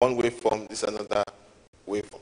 one waveform, this is another waveform.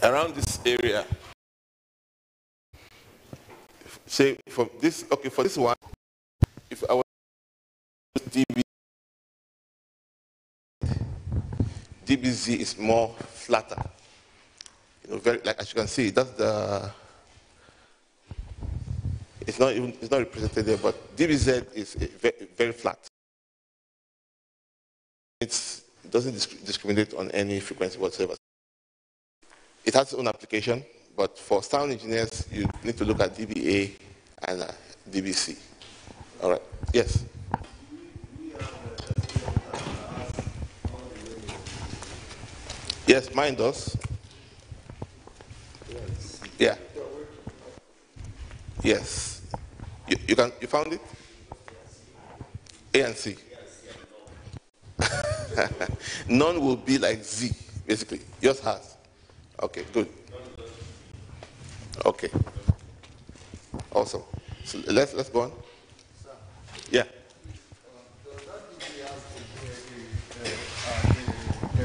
around this area, say for this, okay, for this one, if I was DB, DBZ is more flatter. You know, very, like as you can see, that's the, it's not represented there, but DBZ is very, very flat. It doesn't discriminate on any frequency whatsoever. It has its own application, but for sound engineers, you need to look at DBA and DBC. All right. Yes. Yes, mine does. Yeah. Yes. You found it? A and C. None will be like Z, basically. Yours has. Okay, good. Okay. Awesome. So let's go on. Yeah.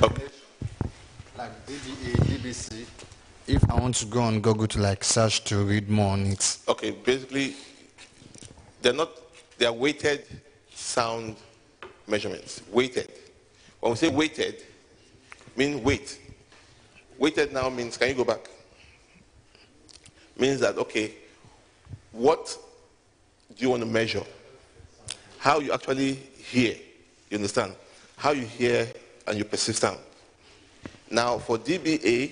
Okay. Like DBA, DBC. If I want to go on Google to like search to read more on it. Okay, basically, they are weighted sound measurements. Weighted. When we say weighted, mean weight. Weighted now means, can you go back? Means that, okay, what do you want to measure? How you actually hear, you understand? How you hear and you perceive sound. Now, for DBA,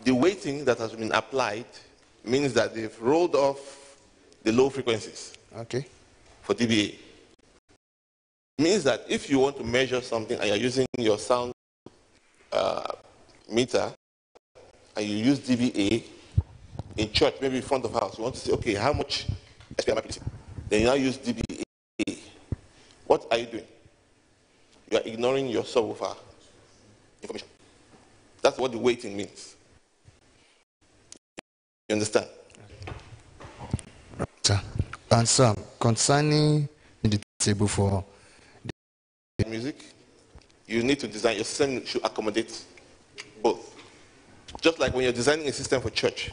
the weighting that has been applied means that they've rolled off the low frequencies. Okay. For DBA. Means that if you want to measure something and you're using your sound meter and you use DBA in church, maybe in front of house, you want to say, okay, how much SPM am I producing? Then you now use DBA. What are you doing? You are ignoring your subwoofer information. That's what the weighting means. You understand? Sir. And sir, concerning the table for the music, you need to design, your system should accommodate both. Just like when you're designing a system for church,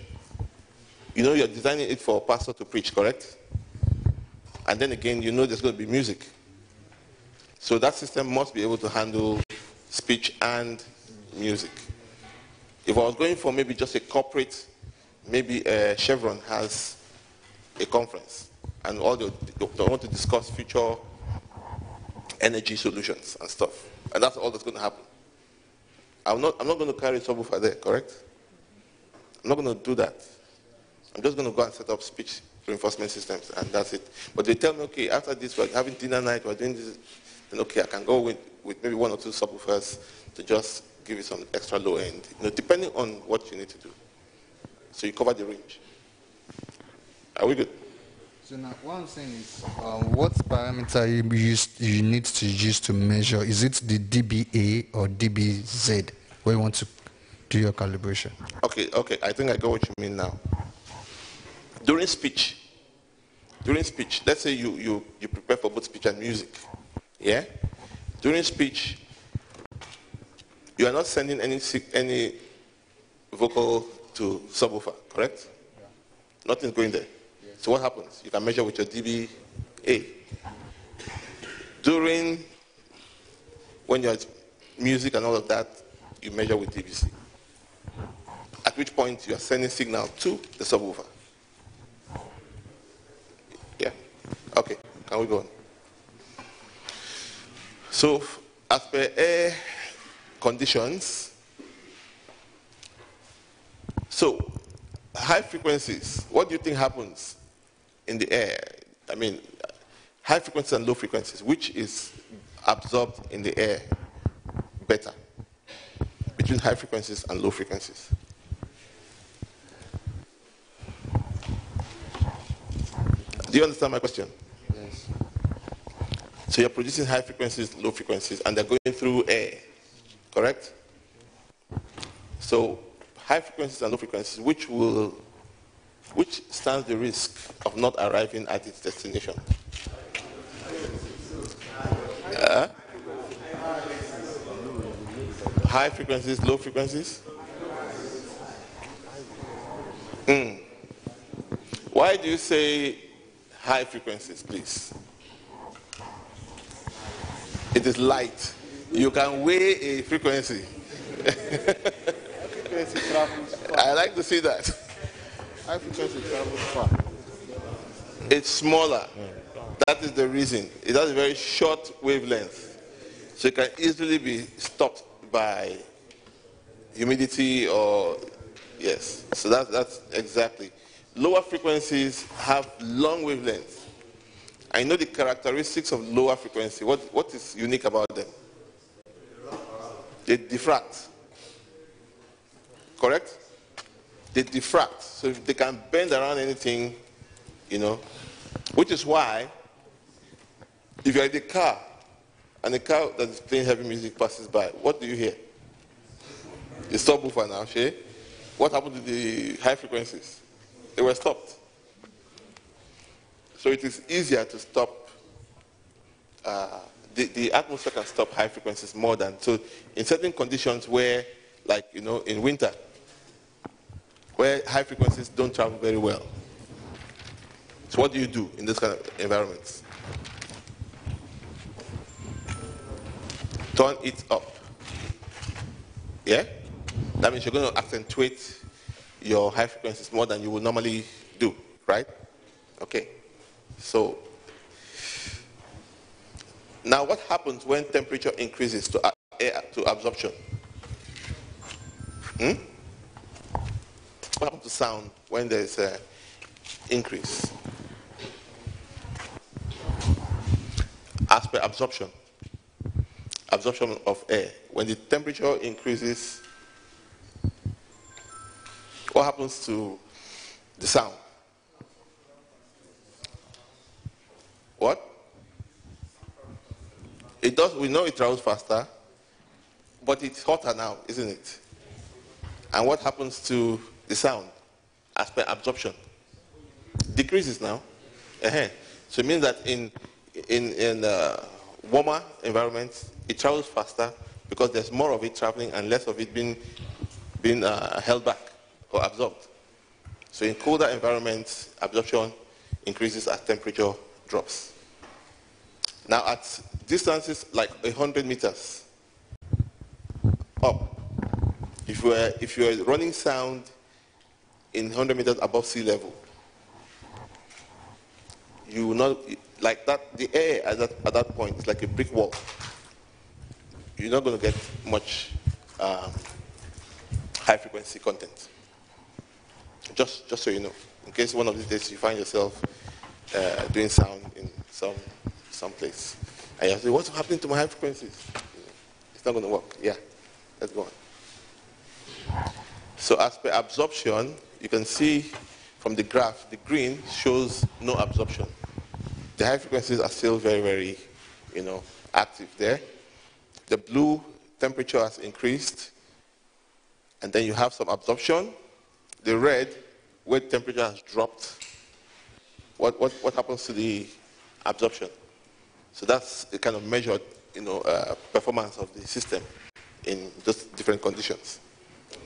you know you're designing it for a pastor to preach, correct? And then again, you know there's going to be music. So that system must be able to handle speech and music. If I was going for maybe just a corporate, maybe Chevron has a conference and all they want to discuss future energy solutions and stuff. And that's all that's going to happen. I'm not going to carry subwoofer there, correct? I'm not going to do that. I'm just going to go and set up speech reinforcement systems, and that's it. But they tell me, okay, after this, we're having dinner night, we're doing this, then okay, I can go with maybe one or two subwoofers to just give you some extra low end, you know, depending on what you need to do. So you cover the range. Are we good? So now, what I'm saying is, what parameter you need to use to measure? Is it the DBA or DBZ where you want to do your calibration? Okay, I think I got what you mean now. During speech, let's say you prepare for both speech and music, yeah? During speech, you are not sending any vocal to subwoofer, correct? Yeah. Nothing's going there. Yeah. So what happens? You can measure with your DBA. When you're music and all of that, you measure with DBC. At which point you are sending signal to the subwoofer. Yeah. Okay. Can we go on? So, as per air conditions, so high frequencies, what do you think happens in the air? I mean, high frequencies and low frequencies, which is absorbed in the air better between high frequencies and low frequencies? Do you understand my question? Yes. So you're producing high frequencies, low frequencies, and they're going through air, correct? So high frequencies and low frequencies, which stands the risk of not arriving at its destination? High frequencies, low frequencies? Why do you say high frequencies, please? It is light. You can weigh a frequency. Frequency travels far. I like to see that. High frequency travels far. It's smaller. That is the reason. It has a very short wavelength. So it can easily be stopped by humidity or, yes. So that's exactly. Lower frequencies have long wavelengths. I know the characteristics of lower frequency. What is unique about them? They diffract. Correct? They diffract. So they can bend around anything, which is why if you're in the car and the car that is playing heavy music passes by, what do you hear? The subwoofer now, Shay. What happened to the high frequencies? They were stopped. So it is easier to stop. The atmosphere can stop high frequencies more than. So in certain conditions where, like, in winter, where high frequencies don't travel very well. So what do you do in this kind of environments? Turn it up. Yeah? That means you're going to accentuate your high frequencies more than you would normally do, right? Okay. So, now what happens when temperature increases to absorption? What happens to sound when there's an increase? As per absorption of air. When the temperature increases, what happens to the sound? What? It does, we know it travels faster, but it's hotter now, isn't it? And what happens to the sound as per absorption? Decreases now. So it means that in warmer environments, it travels faster because there's more of it traveling and less of it being held back or absorbed. So in colder environments, absorption increases as temperature drops. Now at distances like 100 meters up, if you are running sound in 100 meters above sea level, you will not, like that, the air at that point is like a brick wall. You're not going to get much high frequency content. Just so you know, in case one of these days you find yourself doing sound in some place, and you say, what's happening to my high frequencies? It's not going to work. Yeah, let's go on. So as per absorption, you can see from the graph, the green shows no absorption. The high frequencies are still very, very, active there. The blue temperature has increased, and then you have some absorption. The red, where temperature has dropped, what happens to the absorption? So that's the kind of measured, performance of the system in just different conditions.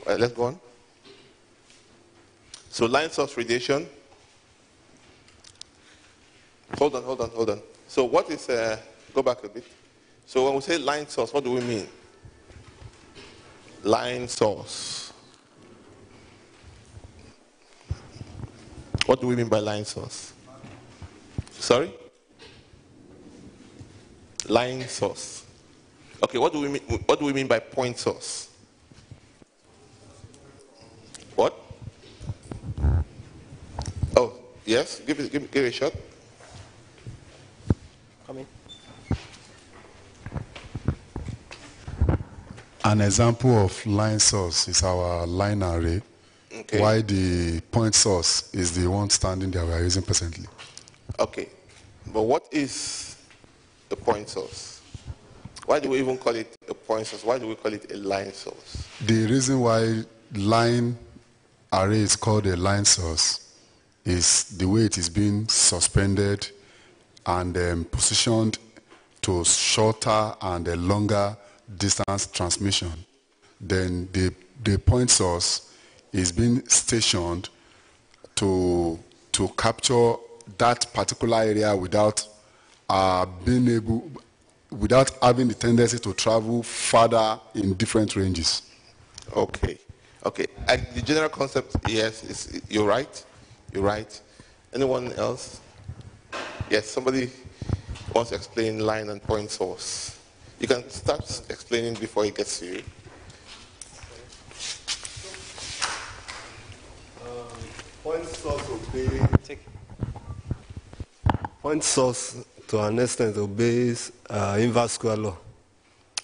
All right, let's go on. So line source radiation. Hold on. So what is, go back a bit. So when we say line source, what do we mean? Line source. What do we mean by line source? Sorry? Line source. Okay, what do we mean by point source? What? Oh, yes, give it a shot. Come in. An example of line source is our line array. Okay. Why the point source is the one standing there we are using presently. Okay. But what is the point source? Why do we even call it a point source? Why do we call it a line source? The reason why line array is called a line source is the way it is being suspended and positioned to shorter and a longer distance transmission. Then the point source is being stationed to capture that particular area without without having the tendency to travel further in different ranges. Okay. Okay. The general concept, yes, you're right. You're right. Anyone else? Yes, somebody wants to explain line and point source. You can start explaining before it gets to you. Point source point source to an extent obeys inverse square law.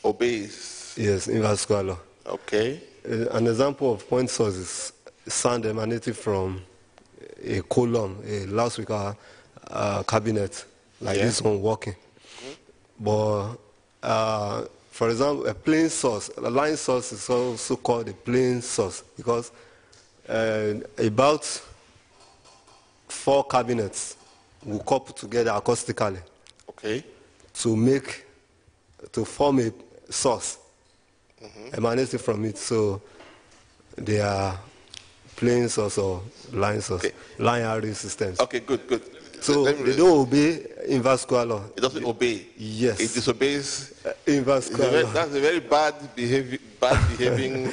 Obeys. Yes, inverse square law. Okay. An example of point source is sound emanating from a column, a loudspeaker cabinet, like this one working. But for example, a plane source, a line source is also called a plane source because about 4 cabinets will couple together acoustically Okay. to form a source emanating from it. So they are plane source or line source, line array systems. Okay, good, good. So they don't obey inverse square law. It doesn't obey. Yes. It disobeys. Inverse square law. That's a very bad behaving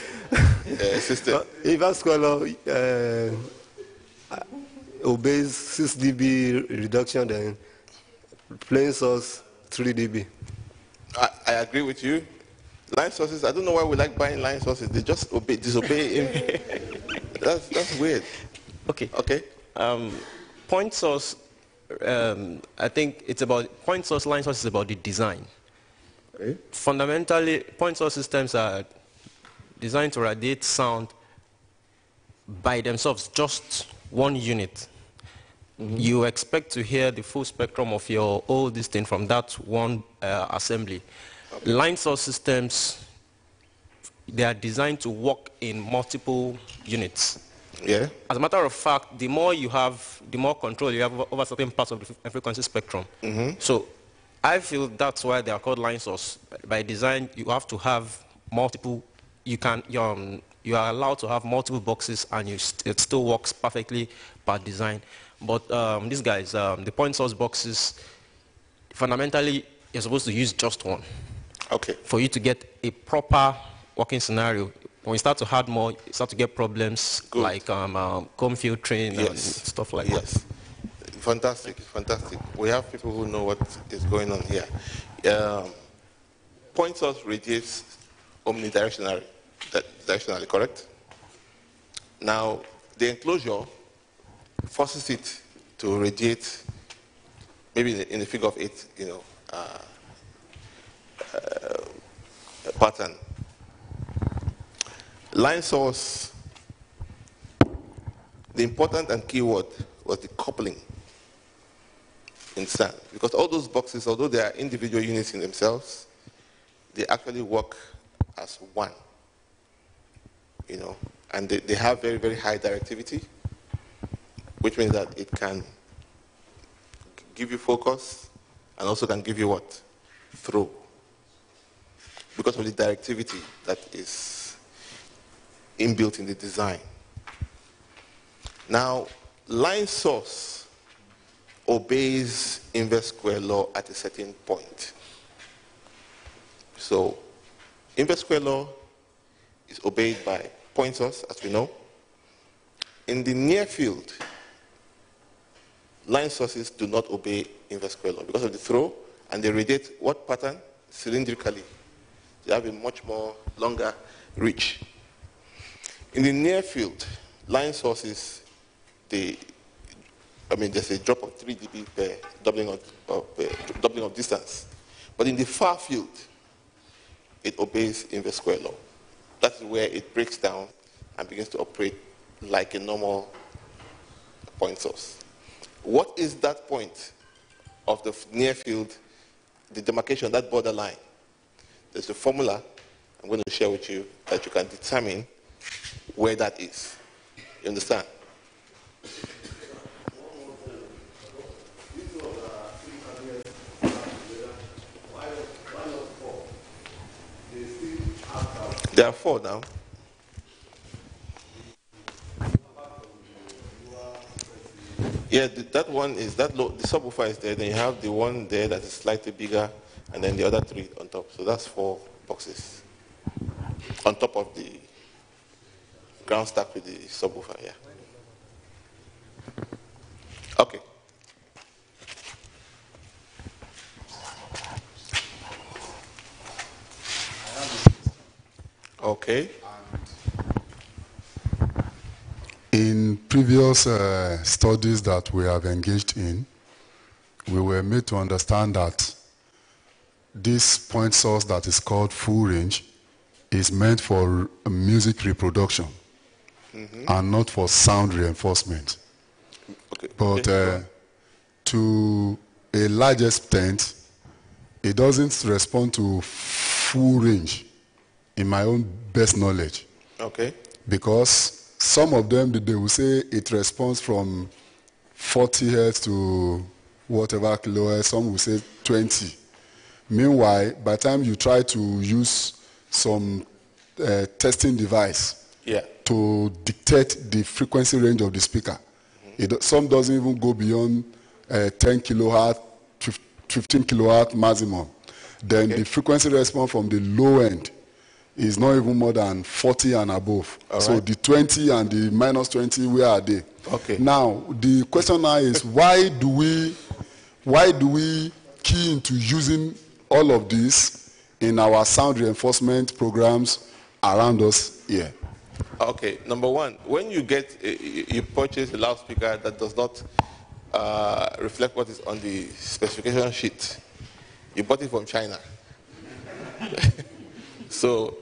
system. Inverse square law obeys 6 dB reduction, then plane source 3 dB. I agree with you. Line sources, I don't know why we like buying line sources. They just disobey. That's weird. Okay. Okay. Point source, I think it's about, point source, line source is about the design. Okay. Fundamentally, point source systems are designed to radiate sound by themselves, just one unit. You expect to hear the full spectrum of your whole this thing from that one assembly. Okay. Line source systems, they are designed to work in multiple units. Yeah. As a matter of fact, the more you have, the more control you have over certain parts of the frequency spectrum. So I feel that's why they are called line source. By design, you have to have multiple, you are allowed to have multiple boxes and it still works perfectly per design. But these guys, the point source boxes, fundamentally, you're supposed to use just one. Okay. For you to get a proper working scenario. When you start to add more, you start to get problems like comb filtering and stuff like that. Yes. Fantastic, fantastic. We have people who know what is going on here. Point source radiates omnidirectionally, directionally, correct? Now, the enclosure forces it to radiate, maybe in the figure of 8, pattern. Line source, the important and key word was the coupling in sound. Because all those boxes, although they are individual units in themselves, they actually work as one. And they have very, very high directivity, which means that it can give you focus and also can give you what? Throw. Because of the directivity that is inbuilt in the design. Now, line source obeys inverse square law at a certain point. So, inverse square law is obeyed by point source, as we know. In the near field, line sources do not obey inverse square law because of the throw, and they radiate what pattern? Cylindrically. They have a much more longer reach. In the near field, line sources, there's a drop of 3 dB per doubling of distance. But in the far field, it obeys inverse square law. That's where it breaks down and begins to operate like a normal point source. What is that point of the near field, the demarcation, that borderline? There's a formula I'm going to share with you that you can determine where that is. You understand? There are 4 now. Yeah, that one is that low. The subwoofer is there. Then you have the one there that is slightly bigger, and then the other three on top. So that's 4 boxes on top of the ground stack with the subwoofer. Yeah. Okay. Okay. In previous studies that we have engaged in, we were made to understand that this point source that is called full range is meant for music reproduction and not for sound reinforcement. Okay. But Okay. to a large extent, it doesn't respond to full range in my own best knowledge. Okay. Because some of them, they will say it responds from 40 hertz to whatever kilohertz, some will say 20. Meanwhile, by the time you try to use some testing device Yeah. to dictate the frequency range of the speaker, some doesn't even go beyond 10 kilohertz, 15 kilohertz maximum. Then Okay. the frequency response from the low end is not even more than 40 and above. All so right. the 20 and the minus 20, where are they? Okay. Now, the question now is why do we key into using all of this in our sound reinforcement programs around us here? Okay. Number one, when you you purchase a loudspeaker that does not reflect what is on the specification sheet, you bought it from China. So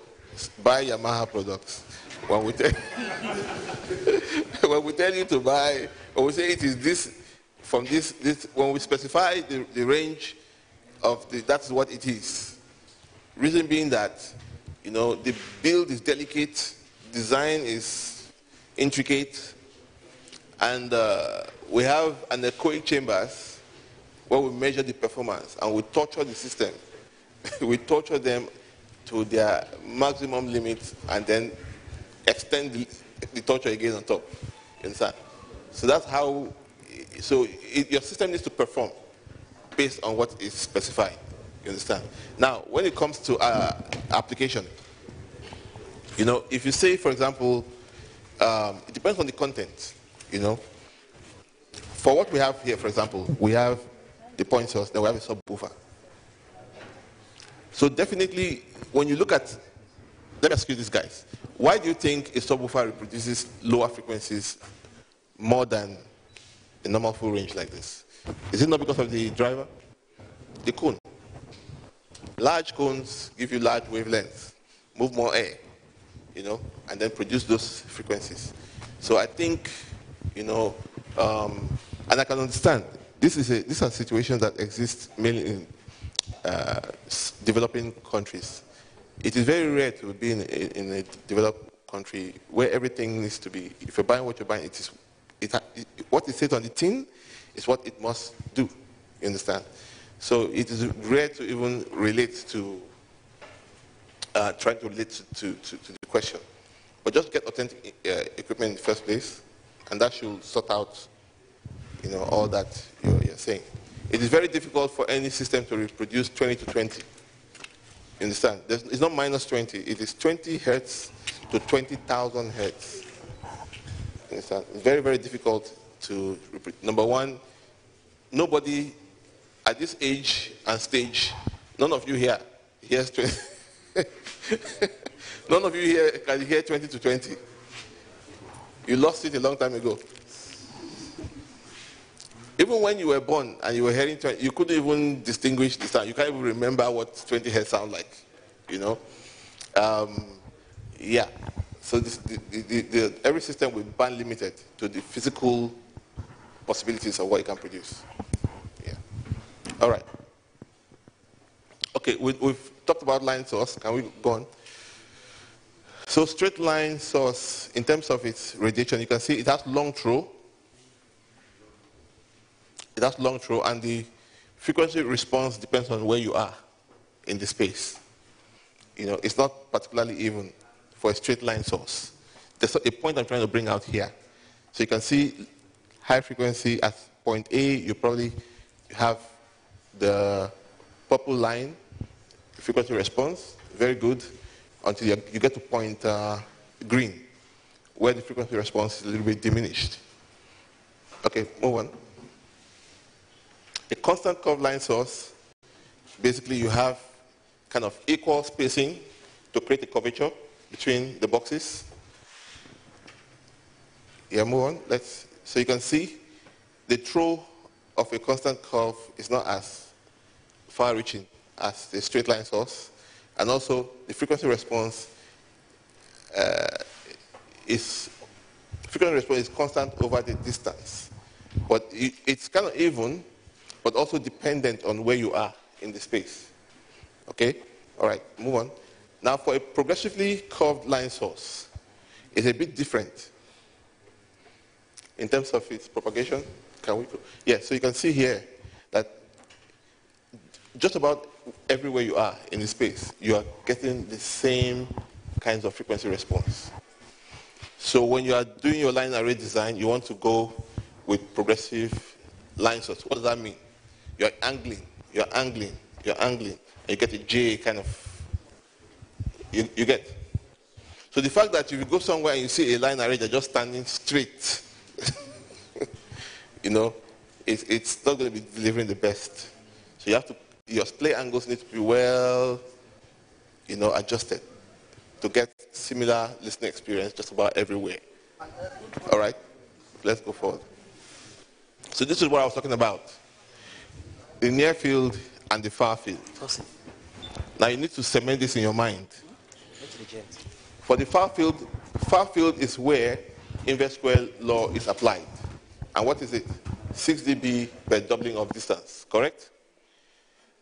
buy Yamaha products. When we tell, when we tell you to buy, when we say it is this, from this, when we specify the range of that's what it is. Reason being that, the build is delicate, design is intricate, and we have anechoic chambers where we measure the performance and we torture the system. We torture them to their maximum limit and then extend the torture again on top. You understand? So that's how, your system needs to perform based on what is specified. You understand? Now, when it comes to application, if you say, for example, it depends on the content, For what we have here, for example, we have the point source, then we have a subwoofer. So definitely, when you look at, let me ask you this, guys. Why do you think a subwoofer reproduces lower frequencies more than a normal full range like this? Is it not because of the driver? The cone. Large cones give you large wavelengths, move more air, and then produce those frequencies. So I think, and I can understand, these are situations that exist mainly in developing countries. It is very rare to be in a developed country where everything needs to be, if you're buying what you're buying, what is said on the tin is what it must do, you understand? So it is rare to even relate to, trying to relate to the question. But just get authentic equipment in the first place, and that should sort out, all that you're saying. It is very difficult for any system to reproduce 20 to 20. You understand? It's not minus 20. It is 20 hertz to 20,000 hertz. You understand? It's very, very difficult to reproduce. Number one, nobody at this age and stage, none of you here hears 20. None of you here can hear 20 to 20. You lost it a long time ago. Even when you were born and you were hearing 20, you couldn't even distinguish the sound. You can't even remember what 20 hertz sound like, Yeah. So every system will be band limited to the physical possibilities of what it can produce. Yeah. All right. Okay, we've talked about line source. Can we go on? So straight line source, in terms of its radiation, you can see it has long throw. It has long throw, and the frequency response depends on where you are in the space. It's not particularly even for a straight line source. There's a point I'm trying to bring out here. So you can see high frequency at point A, you probably have the purple line, frequency response, very good, until you get to point green, where the frequency response is a little bit diminished. Okay, move on. A constant curved line source, basically you have kind of equal spacing to create a curvature between the boxes. Yeah, move on. So you can see the throw of a constant curve is not as far-reaching as the straight line source, and also the frequency response is constant over the distance, but it's kind of even, but also dependent on where you are in the space. Okay, all right, move on. Now, for a progressively curved line source, it's a bit different in terms of its propagation. Can we? Yeah, so you can see here that just about everywhere you are in the space, you are getting the same kinds of frequency response. So when you are doing your line array design, you want to go with progressive line source. What does that mean? You're angling, and you get a J kind of, you get. So the fact that if you go somewhere and you see a line array, they're just standing straight, you know, it's not going to be delivering the best. So you have to, your splay angles need to be well, you know, adjusted to get similar listening experience just about everywhere. All right, let's go forward. So this is what I was talking about, the near field and the far field. Now you need to cement this in your mind. For the far field is where inverse square law is applied. And what is it? 6 dB per doubling of distance, correct?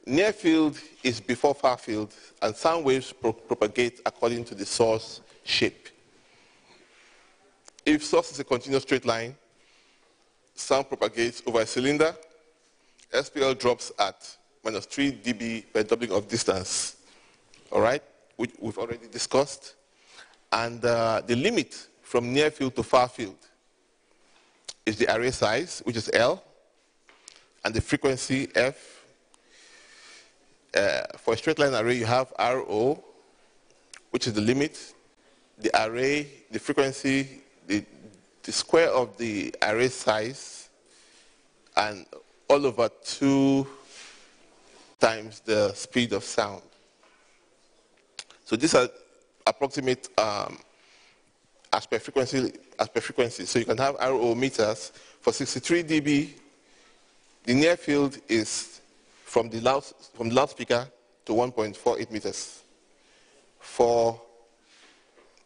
Near field is before far field, and sound waves propagate according to the source shape. If source is a continuous straight line, sound propagates over a cylinder. SPL drops at minus 3 dB per doubling of distance, all right, which we've already discussed. And the limit from near field to far field is the array size, which is L, and the frequency F. For a straight line array, you have RO, which is the limit, the array, the frequency, the square of the array size, and all over 2 times the speed of sound. So these are approximate as per frequency. So you can have RO meters. For 63 dB, the near field is from the loudspeaker to 1.48 meters. For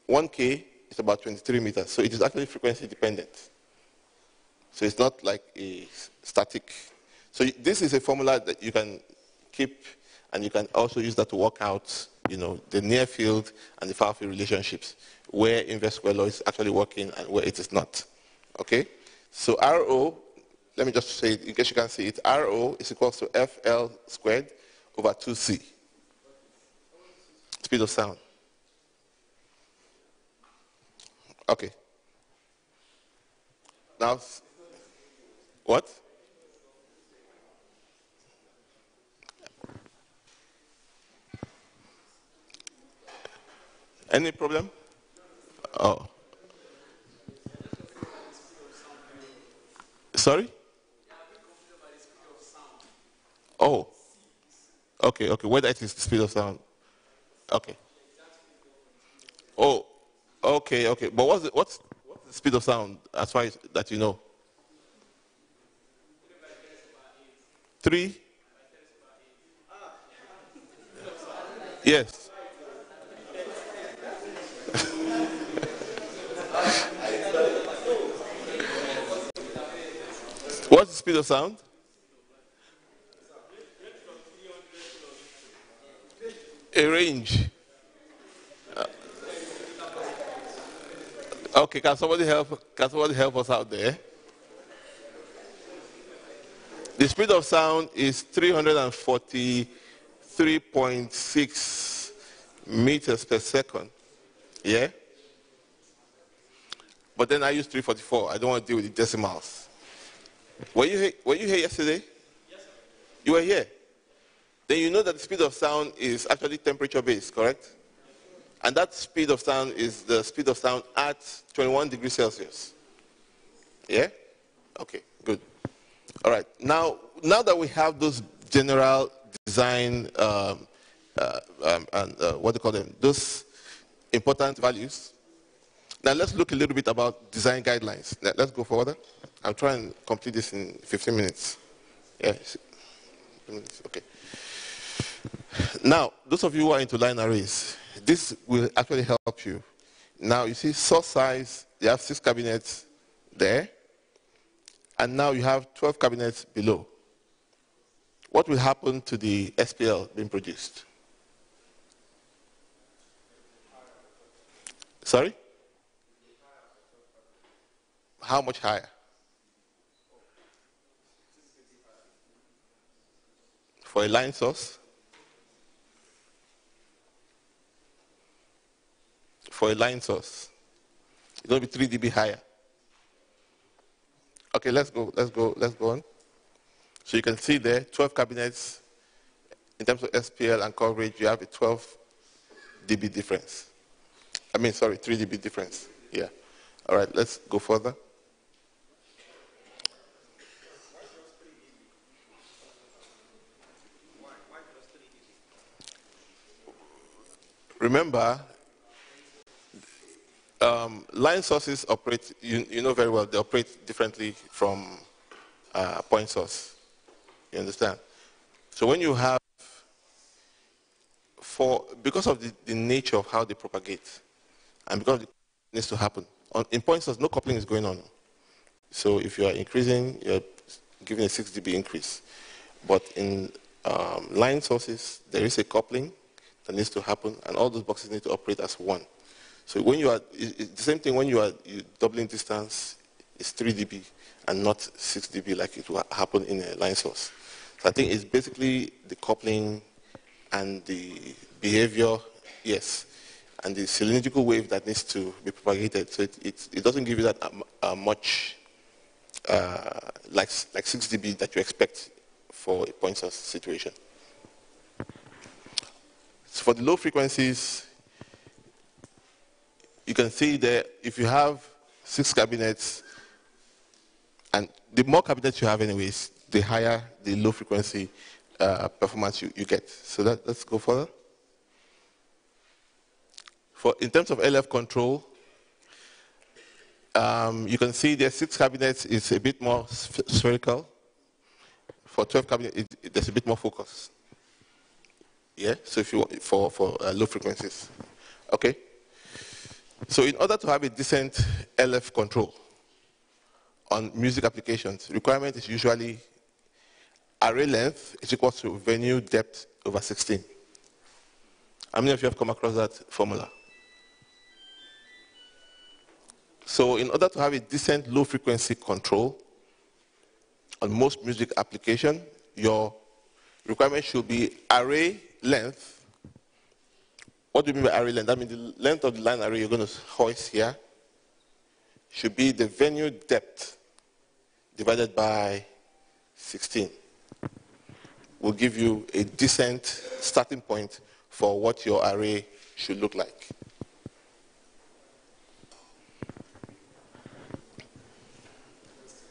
1K, it's about 23 meters. So it is actually frequency dependent. So it's not like a static. So this is a formula that you can keep, and you can also use that to work out, you know, the near field and the far field relationships, where inverse square law is actually working and where it is not. Okay? So RO, let me just say it in case you can see it. RO is equal to FL squared over 2C. Speed of sound. Okay. Now, what? Any problem? Oh. Sorry? Oh. Okay, okay. Whether it is the speed of sound. Okay. Oh. Okay, okay. But what's the speed of sound as far as that you know? 3? Yes. What's the speed of sound? A range. Okay, can somebody help us out there? The speed of sound is 343.6 meters per second. Yeah? But then I use 344. I don't want to deal with the decimals. Were you here yesterday? Yes, sir. You were here? Then you know that the speed of sound is actually temperature based, correct? And that speed of sound is the speed of sound at 21 degrees Celsius. Yeah? Okay, good. All right. Now that we have those general design what do you call them? Those important values. Now let's look a little bit about design guidelines. Let's go further. I'll try and complete this in 15 minutes. Yeah. Okay. Now, those of you who are into line arrays, this will actually help you. Now, you see source size, you have 6 cabinets there, and now you have 12 cabinets below. What will happen to the SPL being produced? Sorry? How much higher? For a line source? For a line source. It's going to be 3 dB higher. Okay, let's go on. So you can see there, 12 cabinets. In terms of SPL and coverage, you have a 12 dB difference. 3 dB difference. Yeah. All right, let's go further. Remember, line sources operate, you know very well, they operate differently from point source. You understand? So when you have, because of the nature of how they propagate, and because it needs to happen, in point source, no coupling is going on. So if you are increasing, you're giving a 6 dB increase. But in line sources, there is a coupling that needs to happen, and all those boxes need to operate as one. So when you are, it's the same thing when you're doubling distance, it's 3 dB and not 6 dB like it will happen in a line source. So I think it's basically the coupling and the behavior, yes, and the cylindrical wave that needs to be propagated. So it doesn't give you that much like 6 dB that you expect for a point source situation. So for the low frequencies, you can see there, if you have 6 cabinets, and the more cabinets you have anyways, the higher the low frequency performance you get. So let's go further. In terms of LF control, you can see there 6 cabinets is a bit more spherical. For 12 cabinets, there's a bit more focus. Yeah, so if you want, for low frequencies. Okay. So in order to have a decent LF control on music applications, requirement is usually array length is equal to venue depth over 16. How many of you have come across that formula? So in order to have a decent low frequency control on most music application, your requirement should be array length. What do you mean by array length? That means the length of the line array you're going to hoist here should be the venue depth divided by 16. Will give you a decent starting point for what your array should look like.